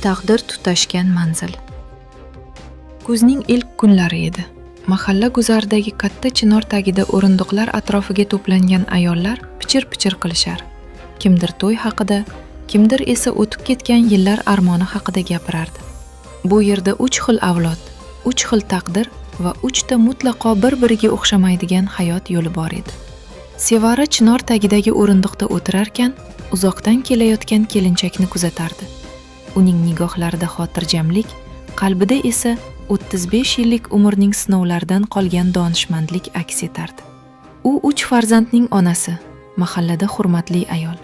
taqdir tutashgan manzil. Kuzning ilk kunlari edi. Mahalla guzaridagi katta chinor tagida o'rindiqlar atrofiga to'plangan ayollar pichir-pichir qilishar. Kimdir to'y haqida, kimdir esa o'tib ketgan yillar armoni haqida gapirardi. Bu yerda 3 xil avlod, 3 xil taqdir va 3 ta mutlaqo bir-biriga o'xshamaydigan hayot yo'li bor edi. Sevara chinor tagidagi o'rindiqda o'tirarkan, uzoqdan kelayotgan kelinchakni kuzatardi. Uning nigohlarida xotirjamlik, qalbida esa 35 yillik umrning sinovlaridan qolgan donishmandlik aks etardi. U 3 farzandning onasi, mahallada hurmatli ayol.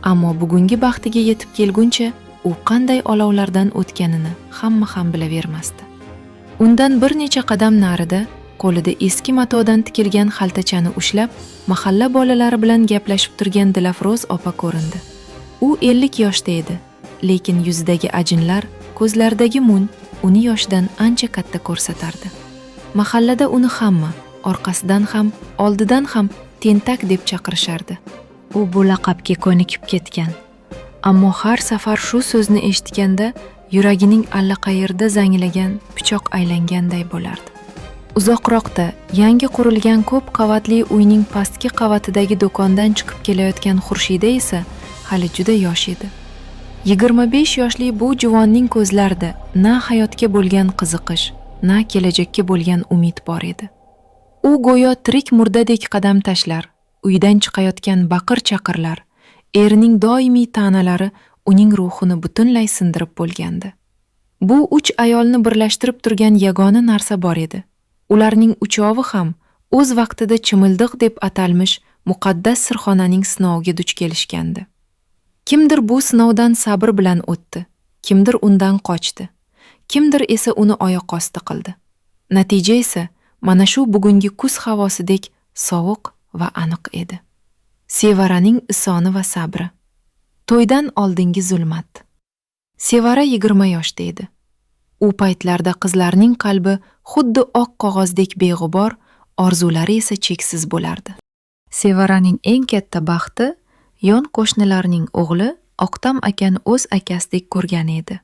Ammo bugungi baxtiga yetib kelguncha, u qanday olovlardan o'tganini hamma ham bilavermasdi. Undan bir necha qadam narida qo'lida eski matodan tikilgan xaltachani ushlab, mahalla bolalari bilan gaplashib turgan Dilafroz opa ko'rindi. U 50 yoshda edi, lekin yuzidagi ajinlar, ko'zlaridagi mun uni yoshidan ancha katta ko'rsatardi. Mahallada uni hamma, orqasidan ham, oldidan ham tentak deb chaqirishardi. U bu laqabga ko'nikib ketgan. Ammo har safar shu so'zni eshitganda yuragining allaqayerda zanglagan, pichoq aylanganday bo'lardi. Uzoqroqda yangi qurilgan ko'p qavatli uyning pastki qavatidagi do'kondan chiqib kelayotgan Xurshida esa hali juda yosh edi. 25 yoshli bu juvonning ko'zlarida na hayotga bo'lgan qiziqish, na kelajakka bo'lgan umid bor edi. U go'yo tirik murdadek qadam tashlar, uydan chiqayotgan baqir-chaqirlar, erining doimiy ta'nalari uning ruhini butunlay sindirib bo'lgandi. Bu 3 ayolni birlashtirib turgan yagona narsa bor edi. Ularning uchovi ham o'z vaqtida chimildiq deb atalmish muqaddas sirxonaning sinoviga duch kelishgandi. Kimdir bu sinovdan sabr bilan o'tdi, kimdir undan qochdi, kimdir esa uni oyoq osti qildi. Natija esa mana shu bugungi kuz havosidek sovuq va aniq edi. Sevaraning isoni va sabri. To'ydan oldingi zulmat. Sevara 20 yoshda edi. U paytlarda qizlarning qalbi xuddi oq qog'ozdek beg'ubor, orzulari esa cheksiz bo'lardi. Sevaraning eng katta baxti yon qo'shnilarning o'g'li Oqtam akani o'z akasidek ko'rgan edi.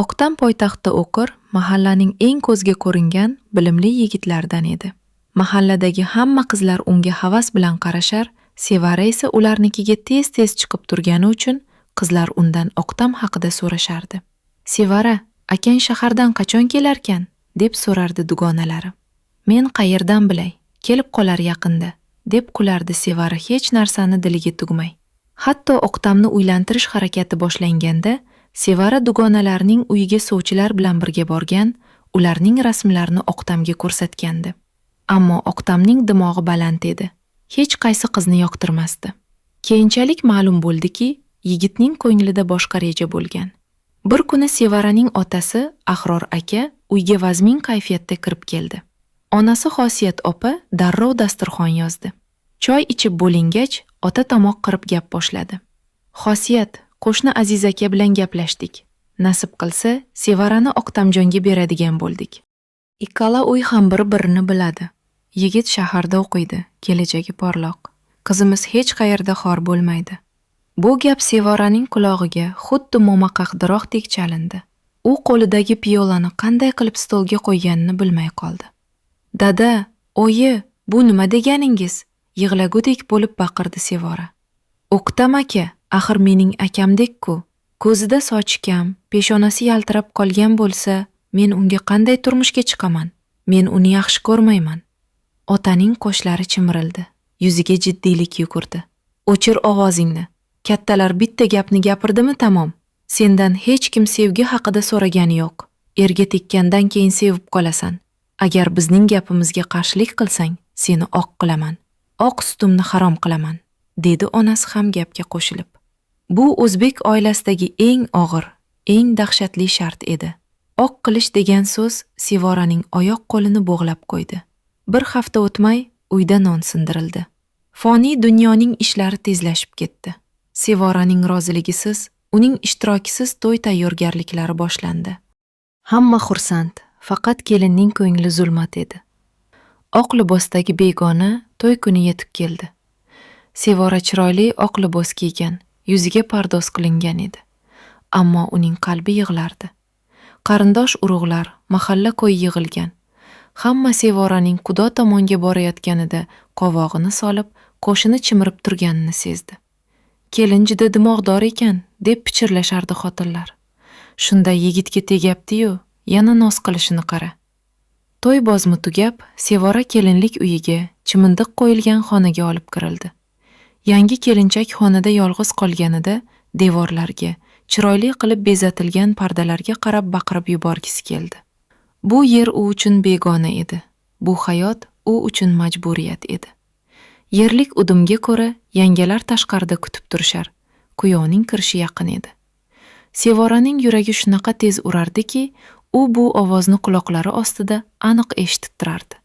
Oqtam poytaxtda o'qir, mahallaning eng ko'zga ko'ringan, bilimli yigitlaridan edi. Mahalladagi hamma qizlar unga havas bilan qarashar, Sevara esa ularnikiga tez-tez chiqib turgani uchun qizlar undan Oqtam haqida so'rashardi. "Sevara, akang shahardan qachon kelarkan?" deb so'rardi dugonalari. "Men qayerdan bilay, kelib qolar yaqinda", deb kulardi Sevara hech narsani diliga tugmay. Hatto Oqtamni uylantirish harakati boshlanganda, Sevara dugonalarining uyiga sovchilar bilan birga borgan, ularning rasmlarini Oqtamga ko'rsatgandi. Ammo Oqtamning dimog'i baland edi. Hech qaysi qizni yoqtirmasdi. Keyinchalik ma'lum bo'ldiki, yigitning ko'nglida boshqa reja bo'lgan. Bir kuni Sevaraning otasi Ahror aka uyga vazmin kayfiyatda kirib keldi. Onasi Xosiyat opa darrov dasturxon yozdi. Choy ichib bo'lingach, ota tomoq qirib gap boshladi. "Xosiyat, qo'shni Aziz aka bilan gaplashdik. Nasib qilsa, Sevarani Oqtamjonga beradigan bo'ldik. Ikkala uy ham bir-birini biladi. Yigit shaharda o'qiydi, kelajagi porloq. Qizimiz hech qayerda xor bo'lmaydi." Bu gap Sevaraning qulog'iga xuddi momaqaldiroqdek chalindi. U qo'lidagi piyolani qanday qilib stolga qo'yganini bilmay qoldi. "Dada, oyi, bu nima deganingiz?" yig'lagudek bo'lib baqirdi Sevara. "Oqtam aka, axir mening akamdek-ku. Ko'zida sochi kam, peshonasi yaltirab qolgan bo'lsa, men unga qanday turmushga chiqaman? Men uni yaxshi ko'rmayman." Otaning qoshlari chimirildi, yuziga jiddiylik yugurdi. "O'chir ovozingni. Kattalar bitta gapni gapirdimi tamom. Sendan hech kim sevgi haqida so'ragani yo'q. Erga tekkandan keyin sevib qolasan. Agar bizning gapimizga qarshilik qilsang, seni oq qilaman. Oq sutimni harom qilaman", dedi onasi ham gapga qo'shilib. Bu o'zbek oilasidagi eng og'ir, eng dahshatli shart edi. Oq qilish degan so'z Sevoraning oyoq qo'lini bog'lab qo'ydi. Bir hafta o'tmay uyda non sindirildi. Foniy dunyoning ishlari tezlashib ketdi. Sevoraning roziligisiz, uning ishtirokisiz to'y tayyorgarliklari boshlandi. Hamma xursand, faqat kelinning ko'ngli zulmat edi. Oq libosdagi begona to'y kuni yetib keldi. Sevora chiroyli oq libos kiygan, yuziga pardoz qilingan edi. ammo uning qalbi yig'lardi. Qarindosh urug'lar, mahalla ko'yi yig'ilgan. Hamma Sevoraning Xudo tomonga borayotganida qovog'ini solib, qo'shini chimirib turganini sezdi. Kelin juda dimoqdor ekan, deb pichirlashardi xotinlar. Shunda yigitga tegapti-yu, yana noz qilishini qara. To'y bozmi tugab, Sevora kelinlik uyiga, chimindiq qo'yilgan xonaga olib kirildi. Yangi kelinchak xonada yolg'iz qolganida devorlarga, chiroyli qilib bezatilgan pardalarga qarab baqirib yuborgisi keldi. Bu yer u uchun begona edi. Bu hayot u uchun majburiyat edi. Yerlik udumga ko'ra yangalar tashqarida kutib turishar. Kuyovning kirishi yaqin edi. Sevoraning yuragi shunaqa tez urardiki, u bu ovozni quloqlari ostida aniq eshitib turardi.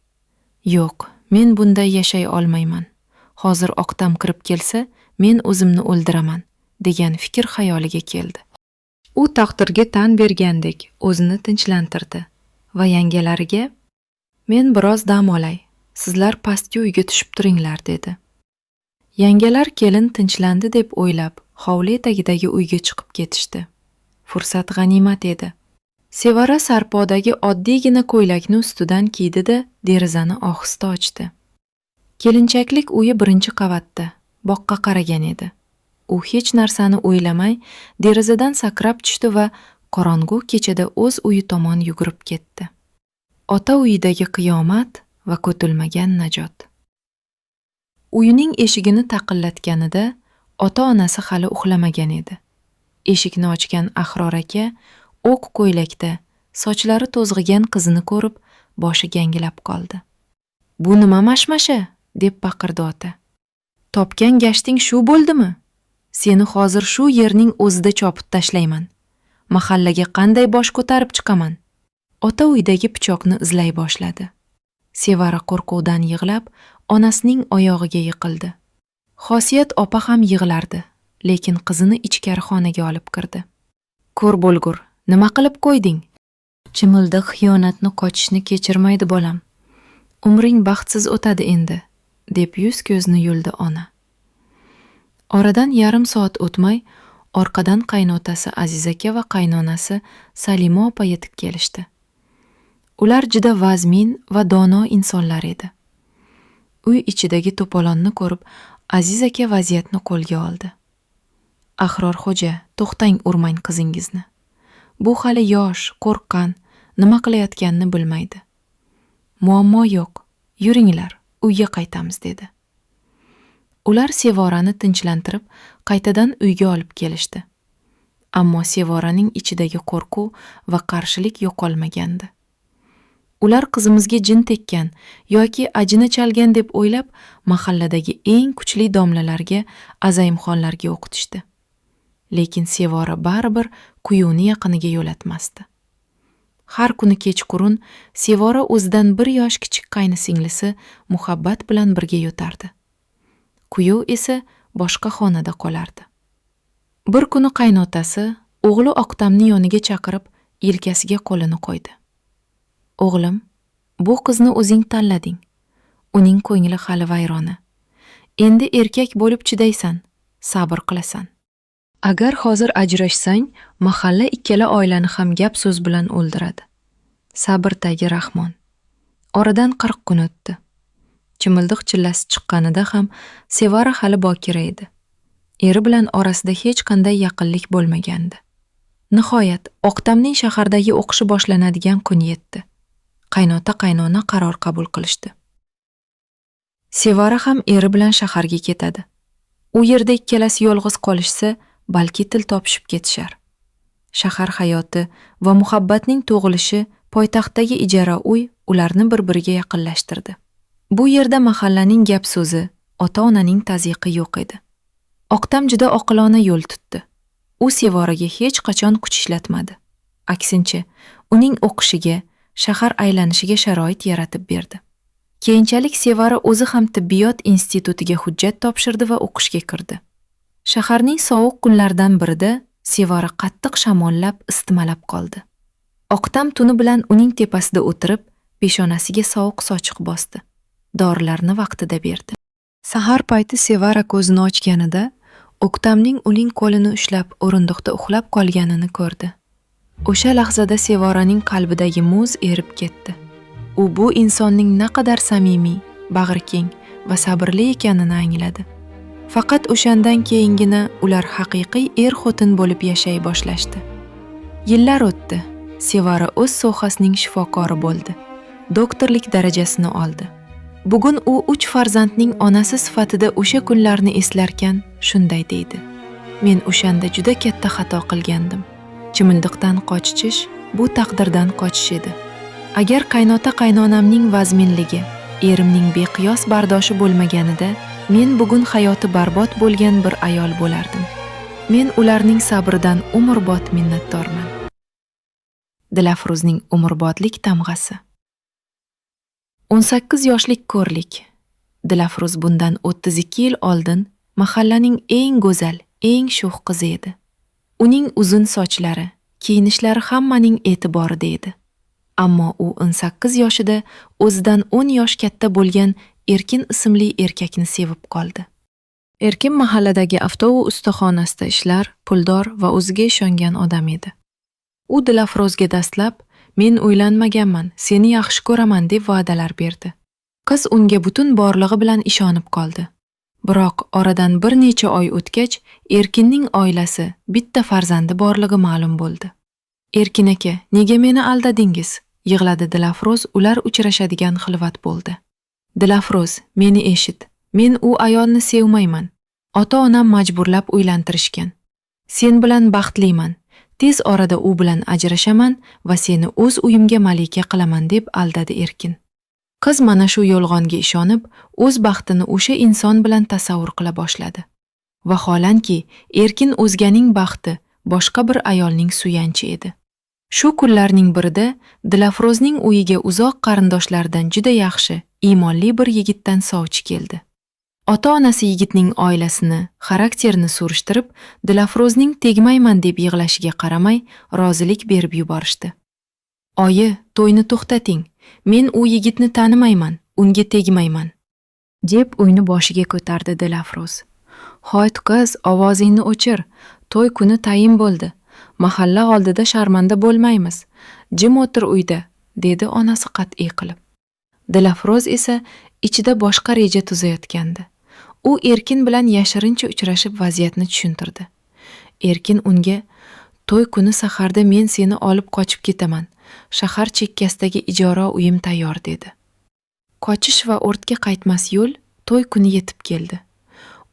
Yo'q, men bunday yashay olmayman. Hozir Oqtam kirib kelsa, men o'zimni o'ldiraman, degan fikr xayoliga keldi. U taqdirga tan bergandek o'zini tinchlantirdi va yangalariga "Men biroz dam olay, sizlar pastki uyga tushib turinglar", dedi. Yangalar kelin tinchlandi deb o'ylab, hovli etagidagi uyga chiqib ketishdi. Fursat g'animat edi. Sevara sarpodagi oddiygina ko'ylakni ustidan kiydi-da, derazani ohista ochdi. Kelinchaklik uyi birinchi qavatda, boqqa qaragan edi. U hech narsani o'ylamay, derazadan sakrab tushdi va qorong'u kechada o'z uyi tomon yugurib ketdi. Ota uyidagi qiyomat va ko'tilmagan najot. Uyining eshigini taqillatganida ota-onasi hali uxlamagan edi. Eshikni ochgan Ahror aka oq ko'ylakda, sochlari to'zg'igan qizini ko'rib, boshi gangilab qoldi. "Bu nima mashmasha?" deb baqirdi ota. "Topgan gashting shu bo'ldimi? Seni hozir shu yerning o'zida chopib tashlayman. Mahallaga qanday bosh ko'tarib chiqaman?" Ota uydagi pichoqni izlay boshladi. Sevara qo'rquvdan yig'lab, onasining oyog'iga yiqildi. Xosiyat opa ham yig'lardi, lekin qizini ichkari xonaga olib kirdi. "Ko'r bo'lgur, nima qilib qo'yding?" "Chimildiq xiyonatni qochishni kechirmaydi bolam. Umring baxtsiz o'tadi endi", deb yuz ko'zni yuldi ona. Oradan yarim soat o'tmay, orqadan qaynotasi Aziz aka va qaynonasi Salima opa yetib kelishdi. Ular juda vazmin va dono insonlar edi. Uy ichidagi to'polonni ko'rib, Aziz aka vaziyatni qo'lga oldi. "Ahror xo'ja, to'xtang, urmang qizingizni. Bu hali yosh, qo'rqqan, nima qilayotganini bilmaydi. Muammo yo'q, yuringlar, uyga qaytamiz", dedi. Ular Sevorani tinchlantirib, qaytadan uyga olib kelishdi. Ammo Sevoraning ichidagi qo'rquv va qarshilik yo'qolmagandi. Ular qizimizga jin tekkan yoki ajini chalgan deb o'ylab, mahalladagi eng kuchli domlalarga, azayimxonlarga o'qitishdi. Lekin Sevora baribir quyuni yaqiniga yo'latmasdi. Har kuni kechqurun Sevora o'zidan 1 yosh kichik qaynisinglisi Muhabbat bilan birga yotardi. Kuyov esa boshqa xonada qolardi. Bir kuni qaynotasi o'g'li Oqtamni yoniga chaqirib, yelkasiga qo'lini qo'ydi. "O'g'lim, bu qizni o'zing tanlading. Uning ko'ngli hali vayrona. Endi erkak bo'lib chidaysan, sabr qilasan. Agar hozir ajrashsang, mahalla ikkala oilani ham gap so'z bilan o'ldiradi. Sabr tagi Rahmon." Oradan 40 kun o'tdi. Chimildiq chillasi chiqqanida ham Sevara hali bokira edi. Eri bilan orasida hech qanday yaqinlik bo'lmagandi. Nihoyat Oqtamning shahardagi o'qishi boshlanadigan kun yetdi. Qaynota-qaynona qaror qabul qilishdi. Sevara ham eri bilan shaharga ketadi. U yerda ikkalasi yolg'iz qolishsa, balki til topishib ketishar. Shahar hayoti va Muhabbatning tug'ilishi, poytaxtdagi ijara uy ularni bir-biriga yaqinlashtirdi. Bu yerda mahallaning gap so'zi, ota-onaning tazyiqi yo'q edi. Oqtam juda oqilona yo'l tutdi. U Sevoraga hech qachon kuch ishlatmadi. Aksincha, uning o'qishiga, shahar aylanishiga sharoit yaratib berdi. Keyinchalik Sevara o'zi ham tibbiyot institutiga hujjat topshirdi va o'qishga kirdi. Shaharning sovuq kunlaridan birida Sevara qattiq shamollab, istimalab qoldi. Oqtam tuni bilan uning tepasida o'tirib, peshonasiga sovuq sochiq bosdi. Dorilarni vaqtida berdi. Sahar payti Sevara ko'zini ochganida O'ktamning uning qo'lini ushlab o'rindiqda uxlab qolganini ko'rdi. O'sha lahzada Sevoraning qalbidagi muz erib ketdi. U bu insonning naqadar samimiy, bag'rikeng va sabrli ekanini angladi. Faqat o'shandan keyingina ular haqiqiy er-xotin bo'lib yashay boshlashdi. Yillar o'tdi. Sevara o'z sohasining shifokori bo'ldi. Doktorlik darajasini oldi. Bugun u 3 farzandning onasi sifatida o'sha kunlarni eslarkan shunday deydi: Men o'shanda juda katta xato qilgandim. Chimildiqdan qochish bu taqdirdan qochish edi. Agar qaynota-qaynonamning vazminligi, erimning beqiyos bardoshi bo'lmaganida, men bugun hayoti barbod bo'lgan bir ayol bo'lardim. Men ularning sabridan umrbod minnatdorman. Dilafruzning umrbodlik tamg'asi. 18 yoshlik ko'rlik. Dilafruz bundan 32 yil oldin mahallaning eng go'zal, eng sho'x qizi edi. Uning uzun sochlari, kiyinishlari hammaning e'tiborida edi. Ammo u 18 yoshida o'zidan 10 yosh katta bo'lgan Erkin ismli erkakni sevib qoldi. Erkin mahalladagi avtobus ustaxonasida ishlar, puldor va o'ziga ishongan odam edi. U Dilafruzga dastlab "Men uylanmaganman, seni yaxshi ko'raman" deb va'dalar berdi. Qiz unga butun borlig'i bilan ishonib qoldi. Biroq oradan bir necha oy o'tgach, Erkinning oilasi bitta farzandi borligi ma'lum bo'ldi. "Erkin aka, nega meni aldadingiz?" yig'ladi Dilafruz ular uchrashadigan xilvat bo'ldi. "Dilafruz, meni eshit. Men u ayolni sevmayman. Ota-onam majburlab uylantirishgan. Sen bilan baxtliman. Tez orada u bilan ajrashaman va seni o'z uyimga malika qilaman" deb aldadi Erkin. Qiz mana shu yolg'onga ishonib, o'z baxtini o'sha inson bilan tasavvur qila boshladi. Vaholanki, Erkin o'zganing baxti, boshqa bir ayolning suyanchi edi. Shu kunlarning birida Dilafruzning uyiga uzoq qarindoshlardan juda yaxshi, iymonli bir yigitdan sovchi keldi. Ota-onasi yigitning oilasini, xarakterini surishtirib, Dilafruzning tegmayman deb yig'lashiga qaramay, rozilik berib yuborishdi. "Oyi, to'yni to'xtating. Men u yigitni tanimayman, unga tegmayman" deb uyni boshiga ko'tardi Dilafruz. "Hoyt qiz, ovozingni o'chir. To'y kuni tayin bo'ldi. Mahalla oldida sharmanda bo'lmaymiz. Jim o'tir uyda", dedi onasi qat'iy qilib. Dilafruz esa ichida boshqa reja tuzayotgandi. U Erkin bilan yashirincha uchrashib vaziyatni tushuntirdi. Erkin unga "To'y kuni saharda men seni olib qochib ketaman. Shahar chekkasidagi ijara uyim tayyor" dedi. Qochish va ortga qaytmas yo'l to'y kuni yetib keldi.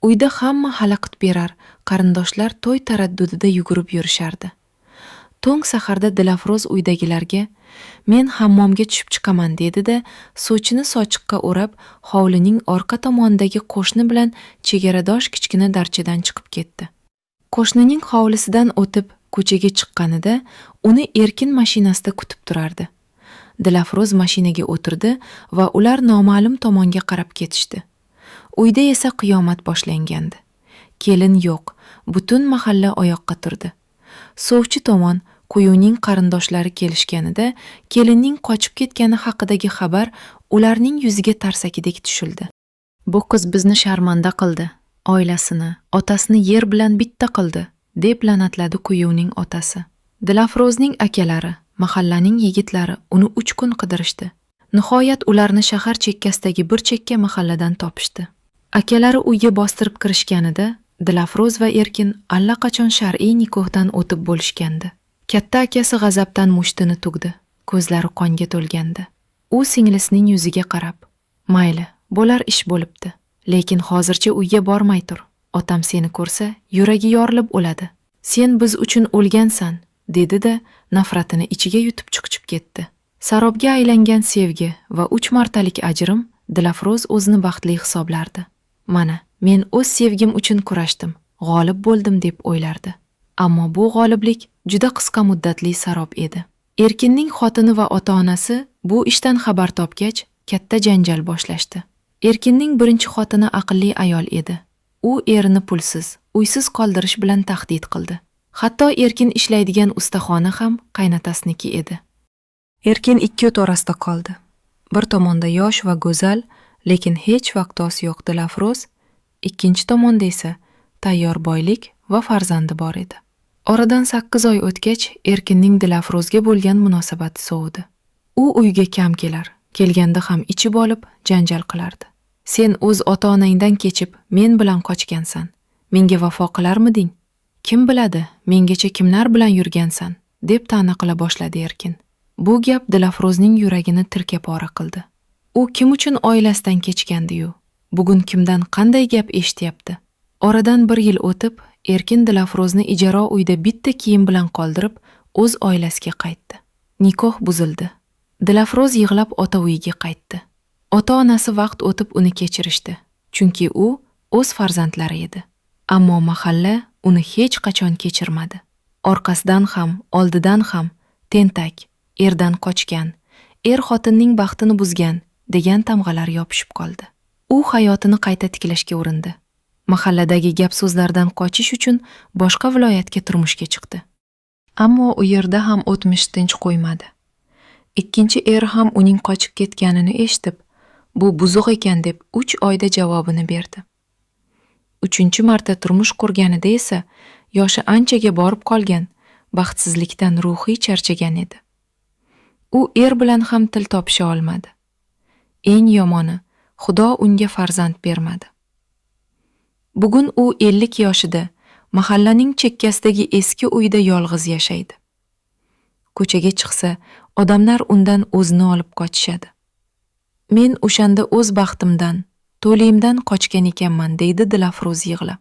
Uyda hamma xalaqit berar, qarindoshlar to'y taraddudida yugurib yurishardi. To'ng saharda Dilafruz uydagilarga "Men hammomga tushib chiqaman" dedi-da, sochini sochiqqa o'rab, hovlining orqa tomonidagi qo'shni bilan chegaradosh kichkina darchadan chiqib ketdi. Qo'shnining hovlisidan o'tib ko'chaga chiqqanida uni Erkin mashinasida kutib turardi. Dilafruz mashinaga o'tirdi va ular noma'lum tomonga qarab ketishdi. Uyda esa qiyomat boshlangandi. Kelin yo'q, butun mahalla oyoqqa turdi. Sovchi tomon Quyuning qarindoshlari kelishganida kelinning qochib ketgani haqidagi xabar ularning yuziga tarsakidek tushildi. "Bu qiz bizni sharmanda qildi, oilasini, otasini yer bilan bitta qildi" deb la'natladi Quyuning otasi. Dilafruzning akalari, mahallaning yigitlari uni 3 kun qidirishdi. Nihoyat ularni shahar chekkasidagi bir chekka mahalladan topishdi. Akalari uyga bostirib kirishganida Dilafruz va Erkin allaqachon shar'iy nikohdan o'tib bo'lishgandi. Katta akasi g'azabdan mushtini tugdi, ko'zlari qonga to'lgandi. U singlisining yuziga qarab: "Mayli, bo'lar ish bo'libdi. Lekin hozircha uyga bormay tur. Otam seni ko'rsa, yuragi yorilib o'ladi. Sen biz uchun o'lgansan", dedi-da, nafratini ichiga yutib chiqib ketdi. Sarobga aylangan sevgi va 3 martalik ajrim Dilafruz o'zini baxtli hisoblardi. "Mana, men o'z sevgim uchun kurashdim, g'olib bo'ldim" deb o'ylardi. Ammo bu g'oliblik juda qisqa muddatli sarob edi. Erkinning xotini va ota-onasi bu ishdan xabar topgach, katta janjal boshlashdi. Erkinning birinchi xotini aqlli ayol edi. U erini pulsiz, uysiz qoldirish bilan tahdid qildi. Hatto Erkin ishlaydigan ustaxona ham qaynotasiniki edi. Erkin ikki o't orasida qoldi. Bir tomonda yosh va go'zal, lekin hech vaqtos yo'q Dilafruz, ikkinchi tomonda esa tayyor boylik va farzandi bor edi. Oradan 8 oy o'tgach, Erkinning Dilafruzga bo'lgan munosabati sovidi. U uyga kam kelar, kelganda ham ichib olib, janjal qilardi. Sen o'z ota-onangdan kechib, men bilan qochgansan. Menga vafo qilarmiding? Kim biladi, mengacha kimlar bilan yurgansan, deb ta'na qila boshladi Erkin. Bu gap Dilafruzning yuragini tirka-pora qildi. U kim uchun oilasidan kechgandi-yu? Bugun kimdan qanday gap eshityapti? Oradan 1 yil o'tib, Erkin Dilafruzni ijaro uyda bitta kiyim bilan qoldirib, o'z oilasiga qaytdi. Nikoh buzildi. Dilafruz yig'lab ota uyiga qaytdi. Ota-onasi vaqt o'tib uni kechirishdi, chunki u o'z farzandlari edi. Ammo mahalla uni hech qachon kechirmadi. Orqasidan ham, oldidan ham tentak, erdan qochgan, xotinning baxtini buzgan degan tamg'alar yopishib qoldi. U hayotini qayta tiklashga urindi. Mahalladagi gap so'zlardan qochish uchun boshqa viloyatga turmushga chiqdi. Ammo u yerda ham o'tmish tinch qo'ymadi. Ikkinchi ham uning qochib ketganini eshitib, bu buzuq ekan deb 3 oyda javobini berdi. 3-marta turmush qurganida esa yoshi anchaga borib qolgan, baxtsizlikdan ruhiy charchagan edi. U bilan ham til topisha olmadi. Eng yomoni, Xudo unga farzand bermadi. Bugun u 50 yoshida mahallaning chekkasidagi eski uyda yolg'iz yashaydi. Ko'chaga chiqsa, odamlar undan o'zini olib qochishadi. Men o'shanda o'z baxtimdan, to'liyimdan qochgan ekanman, deydi Dilafruz yig'lab.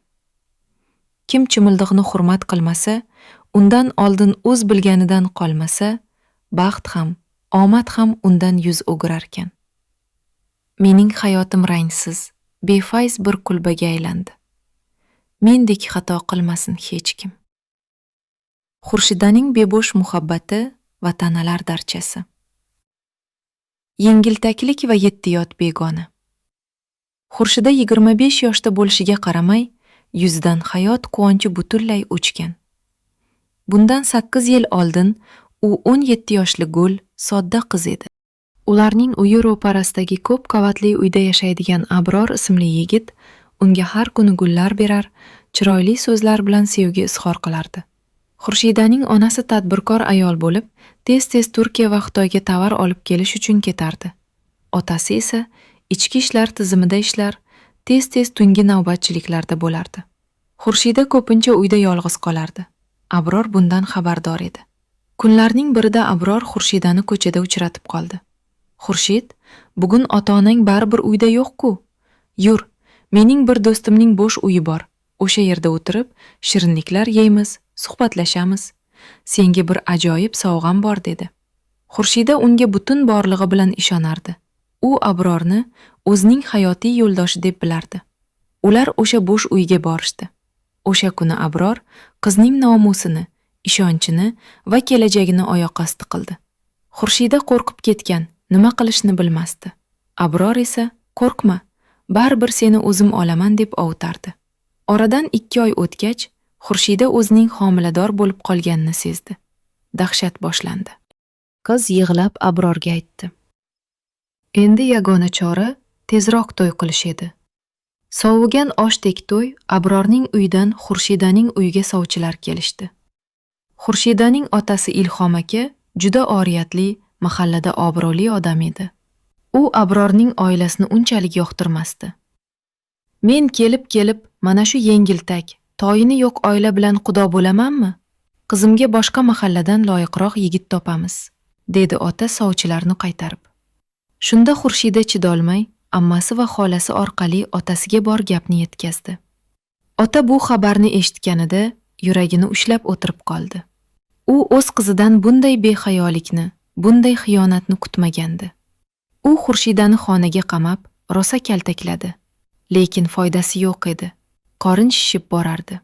Kim chimildiqni hurmat qilmasa, undan oldin o'z bilganidan qolmasa, baxt ham, omad ham undan yuz o'girarkan. Mening hayotim rangsiz, befayz bir kulbaga aylandi. Mendek xato qilmasin hech kim. Xurshidaning bebosh muhabbati va tanalar darchasi. Yengiltaklik va yettiyot begona. Xurshida 25 yoshda bo'lishiga qaramay, yuzidan hayot quvonchi butunlay o'chgan. Bundan 8 yil oldin u 17 yoshli gul, sodda qiz edi. Ularning uyi ro'parasidagi ko'p qavatli uyda yashaydigan Abror ismli yigit unga har kuni gullar berar, chiroyli so'zlar bilan sevgi izhor qilardi. Xurshidaning onasi tadbirkor ayol bo'lib, tez-tez Turkiya va Xitoyga tovar olib kelish uchun ketardi. Otasi esa ichki ishlar tizimida ishlar, tez-tez tungi navbatchiliklarda bo'lardi. Xurshida ko'pincha uyda yolg'iz qolardi. Abror bundan xabardor edi. Kunlarning birida Abror Xurshidani ko'chada uchratib qoldi. Xurshid, bugun ota-onang baribir uyda yo'q-ku. Yur, mening bir do'stimning bo'sh uyi bor. O'sha yerda o'tirib, shirinliklar yeymiz, suhbatlashamiz. Senga bir ajoyib sovg'am bor dedi. Xurshida unga butun borlig'i bilan ishonardi. U Abrorni o'zining hayotiy yo'ldoshi deb bilardi. Ular o'sha bo'sh uyga borishdi. O'sha kuni Abror qizning nomusini, ishonchini va kelajagini oyoq osti qildi. Xurshida qo'rqib ketgan, nima qilishni bilmasdi. Abror esa qo'rqma, baribir seni o'zim olaman deb ovutardi. Oradan 2 oy o'tgach, Xurshida o'zining homilador bo'lib qolganini sezdi. Dahshat boshlandi. Qiz yig'lab Abrorga aytdi. Endi yagona chora tezroq to'y qilish edi. Sovigan oshdek to'y Abrorning uyidan Xurshidaning uyiga sovchilar kelishdi. Xurshidaning otasi Ilhom aka juda oriyatli, mahallada obro'li odam edi. U Abrorning oilasini unchalik yoqtirmasdi. Men kelib mana shu yengiltak, toyini yo'q oila bilan xudo bo'lamanmi? Qizimga boshqa mahalladan loyiqroq yigit topamiz, dedi ota sovchilarni qaytarib. Shunda Xurshida chidolmay, ammasi va xolasi orqali otasiga bor gapni yetkazdi. Ota bu xabarni eshitganida yuragini ushlab o'tirib qoldi. U o'z qizidan bunday behayolikni, bunday xiyonatni kutmagandi. U Xurshidani xonaga qamab, rosa kaltakladi. Lekin foydasi yo'q edi. Qorin shishib borardi.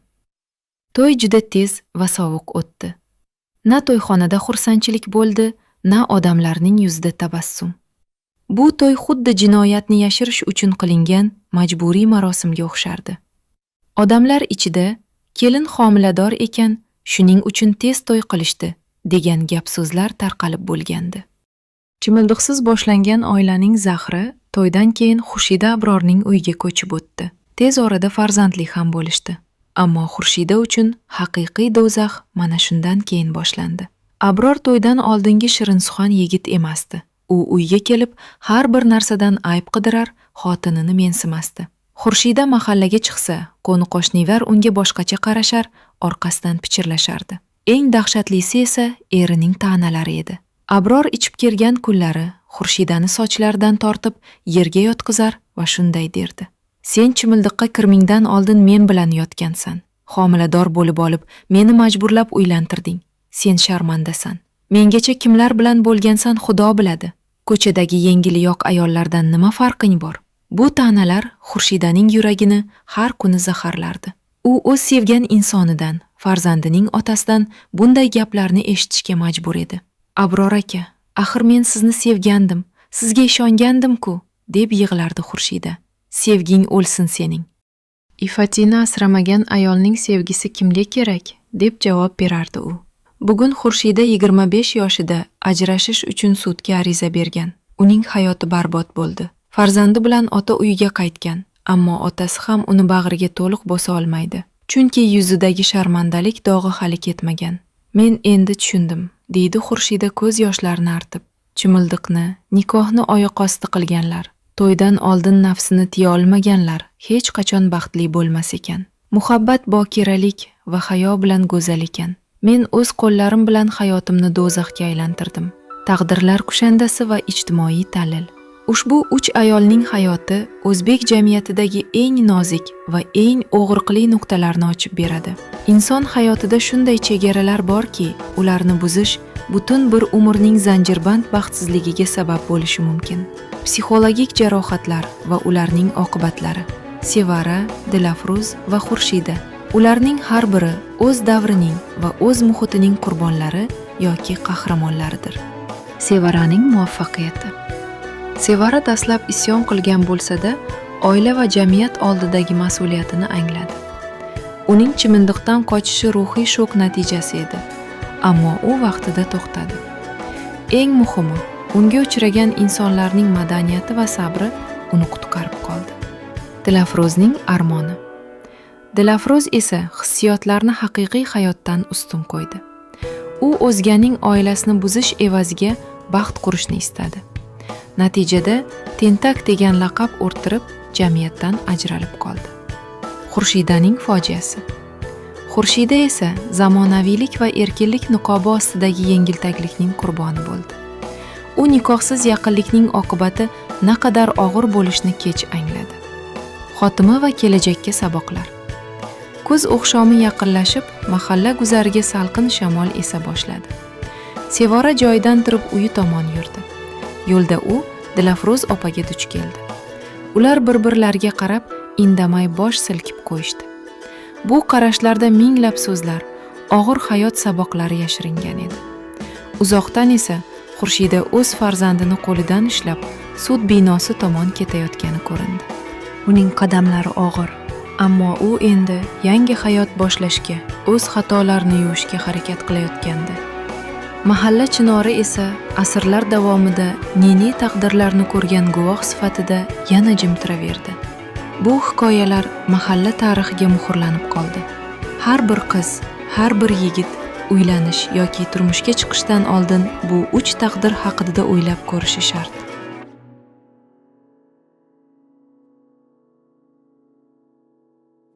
To'y juda tez va sovuq o'tdi. Na to'yxonada xursandchilik bo'ldi, na odamlarning yuzida tabassum. Bu to'y xuddi jinoyatni yashirish uchun qilingan majburiy marosimga o'xshardi. Odamlar ichida kelin homilador ekan, shuning uchun tez to'y qilishdi, degan gap so'zlar tarqalib bo'lgandi. Chimildiqsiz boshlangan oilaning zahri to'ydan keyin Xushida Abrorning uyiga ko'chib o'tdi. Tez orada farzandli ham bo'lishdi. Ammo Xurshida uchun haqiqiy do'zax mana shundan keyin boshlandi. Abror to'ydan oldingi shirinsuxan yigit emasdi. U uyga kelib har bir narsadan ayb qidirar, xotinini mensimasdi. Xurshida mahallaga chiqsa, qo'ni-qo'shnilar unga boshqacha qarashar, orqasidan pichirlashardi. Eng dahshatlisi esa erining ta'nalari edi. Abror ichib kelgan kunlari Xurshidani sochlaridan tortib yerga yotqizar va shunday derdi: "Sen chimildiqqa kirmingdan oldin men bilan yotgansan. Homilador bo'lib olib, meni majburlab uylantirding. Sen sharmandasan. Mengacha kimlar bilan bo'lgansan Xudo biladi. Ko'chadagi yengil-yoq ayollardan nima farqing bor?" Bu ta'nalar Xurshidaning yuragini har kuni zaharlardi. U o'z sevgan insonidan, farzandining otasidan bunday gaplarni eshitishga majbur edi. "Abror aka, axir men sizni sevgandim, sizga ishongandim-ku", deb yig'lardi Xurshida. "Sevging o'lsin sening. Ifatini asramagan ayolning sevgisi kimga kerak?" deb javob berardi u. Bugun Xurshida 25 yoshida ajrashish uchun sudga ariza bergan. Uning hayoti barbod bo'ldi. Farzandi bilan ota uyiga qaytgan, ammo otasi ham uni bag'riga to'liq bosa olmaydi. Chunki yuzidagi sharmandalik dog'i hali ketmagan. "Men endi tushundim", deydi Xurshida ko'z yoshlarini artib. Chimildiqni, nikohni oyoq osti qilganlar, to'ydan oldin nafsini tiya olmaganlar hech qachon baxtli bo'lmas ekan. Muhabbat bokiralik va hayo bilan go'zal ekan. Men o'z qo'llarim bilan hayotimni do'zaxga aylantirdim. Taqdirlar kushandasi va ijtimoiy ta'lil. Ushbu 3 ayolning hayoti o'zbek jamiyatidagi eng nozik va eng og'riqli nuqtalarni ochib beradi. Inson hayotida shunday chegaralar borki, ularni buzish butun bir umrning zanjirband baxtsizligiga sabab bo'lishi mumkin. Psixologik jarohatlar va ularning oqibatlari. Sevara, Dilafruz va Xurshida. Ularning har biri o'z davrining va o'z muhitining qurbonlari yoki qahramonlaridir. Sevaraning muvaffaqiyati. Sevara dastlab isyon qilgan bo'lsa-da, oila va jamiyat oldidagi mas'uliyatini angladi. Uning chimindiqdan qochishi ruhiy shok natijasi edi, ammo u vaqtida to'xtadi. Eng muhimi, unga uchragan insonlarning madaniyati va sabri uni qutqarib qoldi. Dilafruzning armoni. Dilafruz esa hissiyotlarni haqiqiy hayotdan ustun qo'ydi. U o'zganing oilasini buzish evaziga baxt qurishni istadi. Natijada tentak degan laqab o'rtirib, jamiyatdan ajralib qoldi. Xurshidaning fojiasi. Xurshida esa zamonaviylik va erkinlik niqobi ostidagi yengiltaklikning qurboni bo'ldi. U nikohsiz yaqinlikning oqibati naqadar og'ir bo'lishini kech angladi. Xotimi va kelajakka saboqlar. Kuz oqshomi yaqinlashib, mahalla guzariga salqin shamol esa boshladi. Sevara joyidan turib uyi tomon yurdi. Yo'lda u Dilafruz opaga duch keldi. Ular bir-birlariga qarab, indamay bosh silkib qo'yishdi. Bu qarashlarda minglab so'zlar, og'ir hayot saboqlari yashiringan edi. Uzoqdan esa Xurshida o'z farzandini qo'lidan ushlab, sud binosi tomon ketayotgani ko'rindi. Uning qadamlari og'ir, ammo u endi yangi hayot boshlashga, o'z xatolarini yuvishga harakat qilayotgandi. Mahalla chinori esa asrlar davomida ne taqdirlarni ko'rgan guvoh sifatida yana jimtiraverdi. Bu hikoyalar mahalla tarixiga muhrlanib qoldi. Har bir qiz, har bir yigit uylanish yoki turmushga chiqishdan oldin bu 3 taqdir haqida o'ylab ko'rishi shart.